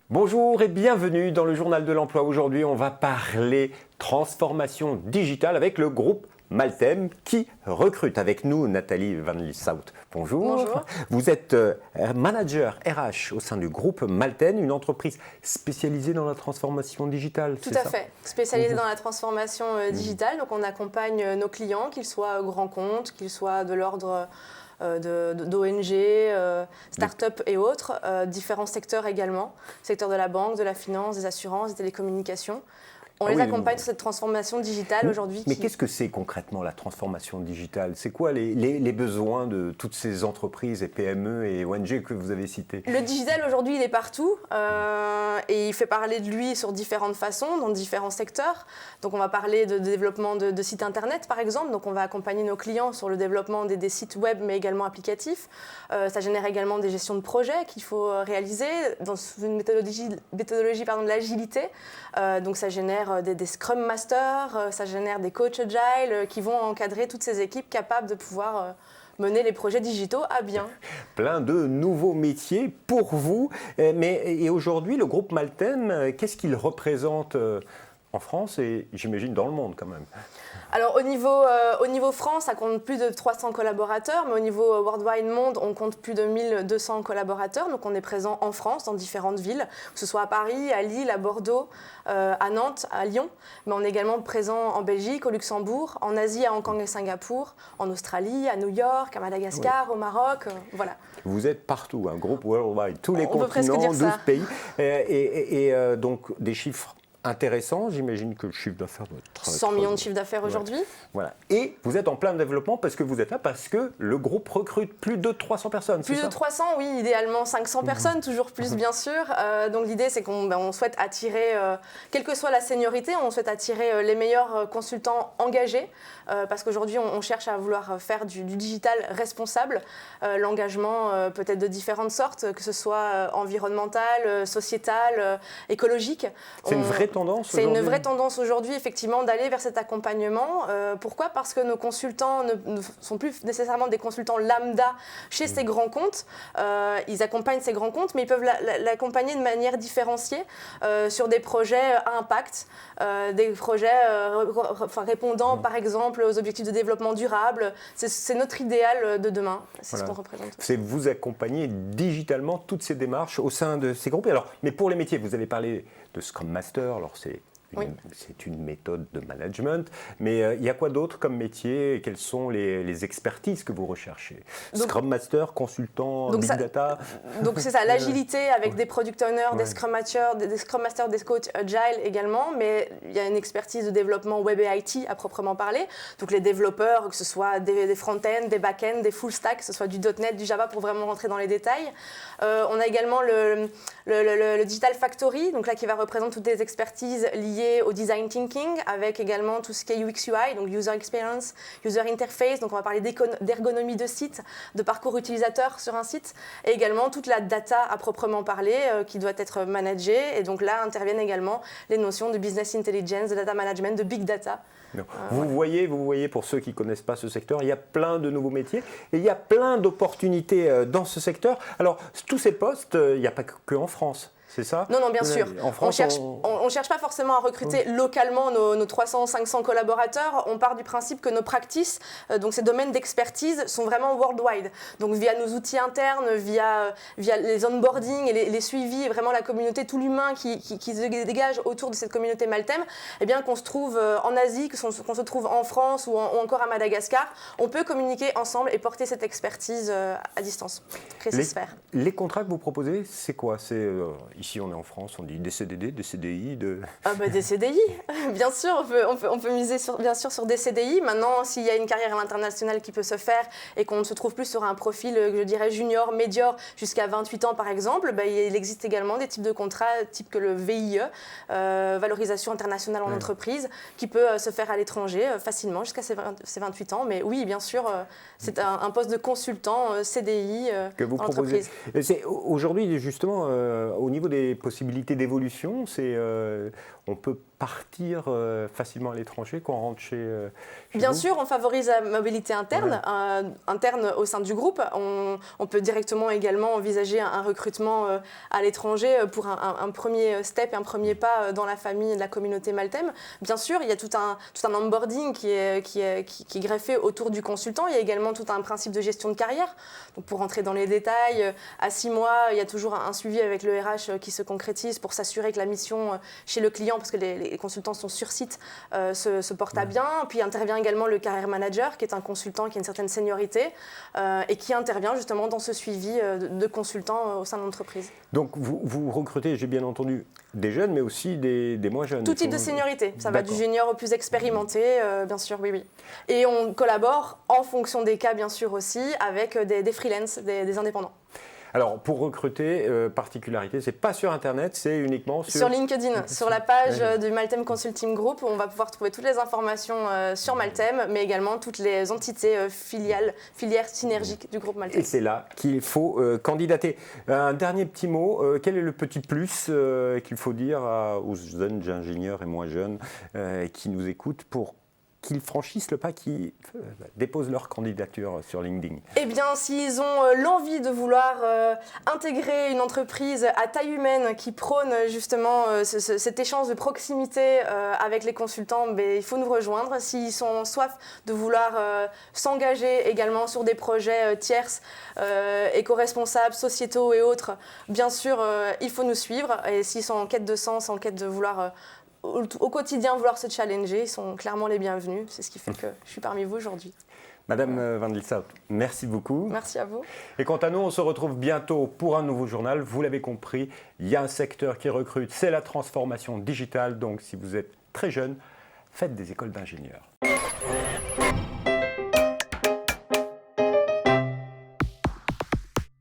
Bonjour et bienvenue dans le Journal de l'Emploi. Aujourd'hui, on va parler transformation digitale avec le groupe Maltem qui recrute. Avec nous, Nathalie Van Lieshout. Bonjour. Bonjour. Vous êtes manager RH au sein du groupe Maltem, une entreprise spécialisée dans la transformation digitale. Tout à fait, spécialisée dans la transformation digitale. Donc on accompagne nos clients, qu'ils soient grands comptes, qu'ils soient de l'ordre d'ONG, start-up et autres, différents secteurs également, secteur de la banque, de la finance, des assurances, des télécommunications. On les accompagne sur cette transformation digitale aujourd'hui. Mais qu'est-ce que c'est concrètement la transformation digitale? C'est quoi les besoins de toutes ces entreprises et PME et ONG que vous avez citées? Le digital aujourd'hui il est partout et il fait parler de lui sur différentes façons, dans différents secteurs. Donc on va parler de développement de sites internet par exemple. Donc on va accompagner nos clients sur le développement des sites web mais également applicatifs. Ça génère également des gestions de projets qu'il faut réaliser dans une méthodologie de l'agilité. Donc ça génère des Scrum Masters, ça génère des coachs Agile qui vont encadrer toutes ces équipes capables de pouvoir mener les projets digitaux à bien. Plein de nouveaux métiers pour vous. Et aujourd'hui, le groupe Maltem, qu'est-ce qu'il représente en France et j'imagine dans le monde quand même? Alors au niveau France, ça compte plus de 300 collaborateurs, mais au niveau worldwide monde, on compte plus de 1200 collaborateurs. Donc on est présent en France, dans différentes villes, que ce soit à Paris, à Lille, à Bordeaux, à Nantes, à Lyon. Mais on est également présent en Belgique, au Luxembourg, en Asie, à Hong Kong et Singapour, en Australie, à New York, à Madagascar, au Maroc, voilà. Vous êtes partout, un groupe worldwide, tous les On peut presque continents, dire 12 ça. pays. Donc des chiffres intéressant, j'imagine que le chiffre d'affaires doit être 100 millions de chiffre d'affaires aujourd'hui. Voilà. Et vous êtes en plein développement parce que vous êtes là, parce que le groupe recrute plus de 300 personnes, Plus de 300, oui, idéalement 500 personnes, toujours plus bien sûr. Donc l'idée c'est qu'on souhaite attirer, quelle que soit la seniorité, on souhaite attirer les meilleurs consultants engagés parce qu'aujourd'hui on cherche à vouloir faire du digital responsable. L'engagement peut être de différentes sortes, que ce soit environnemental, sociétal, écologique. C'est une vraie tendance C'est aujourd'hui. une vraie tendance aujourd'hui, effectivement, d'aller vers cet accompagnement. Pourquoi? Parce que nos consultants ne sont plus nécessairement des consultants lambda chez ces grands comptes. Ils accompagnent ces grands comptes, mais ils peuvent l'accompagner de manière différenciée sur des projets à impact, des projets répondant, par exemple, aux objectifs de développement durable. C'est notre idéal de demain. C'est ce qu'on représente. C'est vous accompagner digitalement toutes ces démarches au sein de ces groupes. Alors, mais pour les métiers, vous avez parlé de Scrum Master. Alors c'est une méthode de management, mais il y a quoi d'autre comme métier et quelles sont les expertises que vous recherchez? Scrum Master, consultant, Big Data. Donc c'est ça, l'agilité avec des Product Owners, des Scrum Masters, des Coach Agile également, mais il y a une expertise de développement web et IT à proprement parler. Donc les développeurs, que ce soit des front-end, des back-end, des full stack, que ce soit du .NET, du Java pour vraiment rentrer dans les détails. On a également le Digital Factory, donc là qui va représenter toutes les expertises liées au design thinking, avec également tout ce qui est UX UI, donc User Experience, User Interface, donc on va parler d'ergonomie de site, de parcours utilisateur sur un site, et également toute la data à proprement parler qui doit être managée, et donc là interviennent également les notions de business intelligence, de data management, de big data. Vous voyez, pour ceux qui ne connaissent pas ce secteur, il y a plein de nouveaux métiers et il y a plein d'opportunités dans ce secteur. Alors, tous ces postes, il n'y a pas que en France. C'est ça? Non, bien sûr. En France, on cherche pas forcément à recruter localement nos 300, 500 collaborateurs. On part du principe que nos practices, donc ces domaines d'expertise, sont vraiment worldwide. Donc via nos outils internes, via les onboarding et les suivis, vraiment la communauté, tout l'humain qui se dégage autour de cette communauté Maltem, eh bien qu'on se trouve en Asie, qu'on se trouve en France ou encore à Madagascar, on peut communiquer ensemble et porter cette expertise à distance. Créer ces sphères. Les contrats que vous proposez, c'est quoi? Ici, on est en France, on dit des CDD, des CDI, des CDI, bien sûr, on peut miser bien sûr sur des CDI. Maintenant, s'il y a une carrière à l'international qui peut se faire et qu'on se trouve plus sur un profil, je dirais, junior, médior, jusqu'à 28 ans par exemple, il existe également des types de contrats, type que le VIE, valorisation internationale en entreprise, qui peut se faire à l'étranger facilement jusqu'à ses 28 ans. Mais oui, bien sûr, c'est un poste de consultant CDI que vous dans proposez. l'entreprise. Aujourd'hui, justement, au niveau des possibilités d'évolution, on peut partir facilement à l'étranger quand on rentre chez Bien vous? sûr, on favorise la mobilité interne, interne au sein du groupe. On peut directement également envisager un recrutement à l'étranger pour un premier step, un premier pas dans la famille de la communauté Maltem. Bien sûr, il y a tout un onboarding qui est greffé autour du consultant. Il y a également tout un principe de gestion de carrière. Donc pour rentrer dans les détails, à 6 mois, il y a toujours un suivi avec le RH qui se concrétise pour s'assurer que la mission chez le client, parce que les consultants sont sur site, se porte à bien. Puis intervient également le career manager, qui est un consultant qui a une certaine seniorité et qui intervient justement dans ce suivi de consultants au sein de l'entreprise. Donc vous recrutez, j'ai bien entendu, des jeunes, mais aussi des moins jeunes. Tout type de seniorité. Ça va du junior au plus expérimenté, bien sûr, oui. Et on collabore en fonction des cas, bien sûr aussi, avec des freelances, des indépendants. Alors, pour recruter, particularité, c'est pas sur Internet, c'est uniquement sur LinkedIn, sur la page du Maltem Consulting Group, où on va pouvoir trouver toutes les informations sur Maltem, mais également toutes les entités filiales, filières synergiques du groupe Maltem. Et c'est là qu'il faut candidater. Un dernier petit mot, quel est le petit plus qu'il faut dire aux jeunes ingénieurs et moins jeunes qui nous écoutent pour qu'ils franchissent le pas, qui déposent leur candidature sur LinkedIn? Eh bien, s'ils ont l'envie de vouloir intégrer une entreprise à taille humaine qui prône justement cet échange de proximité avec les consultants, il faut nous rejoindre. S'ils sont soif de vouloir s'engager également sur des projets tierces, éco-responsables, sociétaux et autres, bien sûr, il faut nous suivre. Et s'ils sont en quête de sens, en quête de vouloir au quotidien vouloir se challenger, ils sont clairement les bienvenus. C'est ce qui fait que je suis parmi vous aujourd'hui. Madame Van Lieshout, merci beaucoup. Merci à vous. Et quant à nous, on se retrouve bientôt pour un nouveau journal. Vous l'avez compris, il y a un secteur qui recrute, c'est la transformation digitale. Donc si vous êtes très jeune, faites des écoles d'ingénieurs.